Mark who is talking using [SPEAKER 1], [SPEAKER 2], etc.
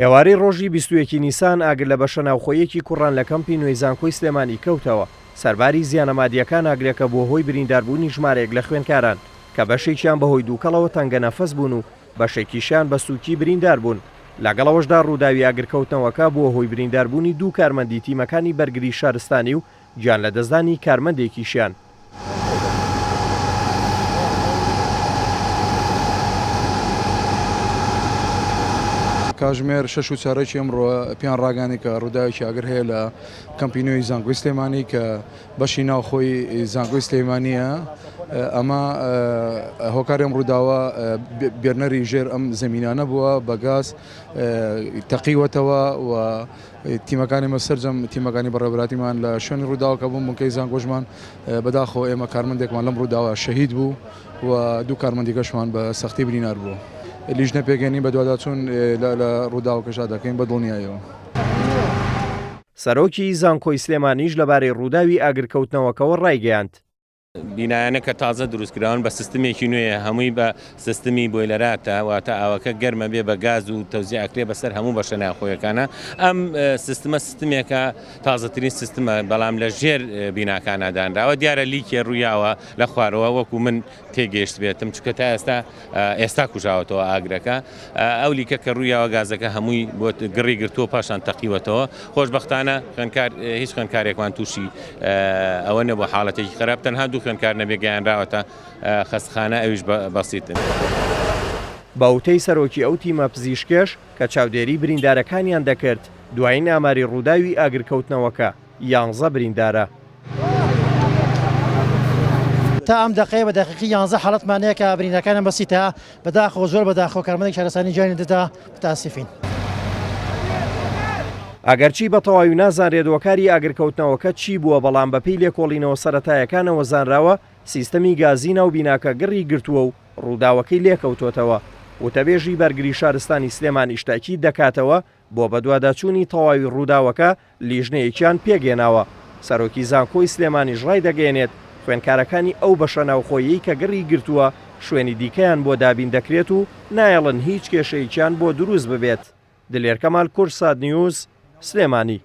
[SPEAKER 1] ئێوارەی ڕۆژی 21 نیسان ئاگر لە بەشە ناوخۆیەکی کوڕان لە کەمپی نوێی زانکۆی سلێمانی کەوتەوە. سەرباری زیانەمادیەکان ئاگرەکە بۆ هۆی برینداربوونی ژمارەیەک لە خوێندکاران کە بەشێکیان بەهۆی دووکەڵەوە تەنگە نەفەس بوون و بەشێکیشیان بە سووکی بریندار بوون. لەگەڵەوەشدا ڕووداوی ئاگرکەوتنەوەکە بۆ هۆی برینداربوونی دوو کارمەندی تیمەکانی بەرگری شارستانی و گیان لە دەستدانی کارمەندێکیشیان.
[SPEAKER 2] کاژمێر 6 و چارەکی ئەمڕۆ پیان ڕاگانی کە ڕووداوێکی ئاگر هەیە لە کەمپی نوێی زانکۆی سلێمانی کە بەشی ناوخۆی زانکۆی سلێمانیە. ئەمە هۆکارێم ڕووداوە بێرنەری ژێر ئەم زەمینانە بووە بە گاز تەقیوەتەوە و تیمەکانی مەسەرجەم تیمەکانی بەڕێوەبراتیمان لە شوێنی ڕووداوە کە بووم بنکەی زانکۆژمان بەداخەوە ئێمە کارمەندێکمان لەم ڕووداوە شەهید بوو و دوو کارمەندیکەشمان بە سەختی برینار بووە. لیژنە پێگەنی بە دوواداچوون لە ڕووداوەکەشا دەکەین بە دڵنیایەوە.
[SPEAKER 1] سەرۆکی زانکۆی سلێمانیش لەبارەی ڕووداوی ئاگرکەوتنەوەکەوە ڕایگەیاند.
[SPEAKER 3] بینایانە کە تازە دروستکراون بە سیستمێکی نوێ هەمووی بە سیستمی بۆیلەراتە واتە ئاوەکە گەرمە بێ بە گاز و تەوزیع ئەکرێ بەسەر هەموو بەشە ناوخۆیەکانە. ئەم سیستمە سیستمێکە تازەترین سیستمە بەڵام لە ژێر بیناکانە دانراوە دیارە لیکێ ڕوویاوە لە خوارەوە وەکو من تێگەشت بێتم چکە تا ئێستا کوژاوەتەوە ئاگرەکە ئەو لیکە کە ڕوویاوە گازەکە هەمووی بۆ گڕی گرتووە پاشان تەقیوەتەوە. خۆشبەختانە هیچ خوێندکارێکمان تووشی ئەوە نەبوو حاڵەتێکی خراپ تەنها دوو خوێندکار نەبێگەیانراوەتە خەستخانە ئەویش بەسیتن.
[SPEAKER 1] باوتەی سەرۆکی ئەو تیمە پزیشکێش کە چاودێری بریندارەکانیان دەکرد دوایین ئاماری ڕووداوی ئاگرکەوتنەوەکە 11 بریندارە.
[SPEAKER 4] تا ئەم دقەیە بە دقیقی 11 حاڵەتمانەیە کە بریندەکانیان بەسیتە بەداخەوە زۆر بەداخەوە کارمەندێک شارستانی جوانی دەدا بتاسیفین.
[SPEAKER 1] ئەگەرچی بە تەواوی نازانرێت هۆکاری ئاگرکەوتنەوەکە چی بووە بەڵام بەپێی لێکۆڵینەوە سەرەتایەکانەوە زانراوە سیستەمی گازی ناو بیناکە گڕی گرتووە و ڕووداوەکەی لێکەوتوتەوە. وتەبێژی بەرگری شارستانی سلێمانی شتاکی دەکاتەوە بۆ بەدواداچوونی تەواوی ڕووداوەکە لیژنەیەکیان پێگێناوە. سەرۆکی زانکۆی سلێمانیش ڕای دەگەێنێت خوێندکارەکانی ئەو بەشە ناوخۆیی کە گڕی گرتووە شوێنی دیکەیان بۆ دابین دەکرێت و نایەڵن هیچ کێشەیەکیان بۆ دروست ببێت. دلێر کەمال کورساد نیوز سلێمانی.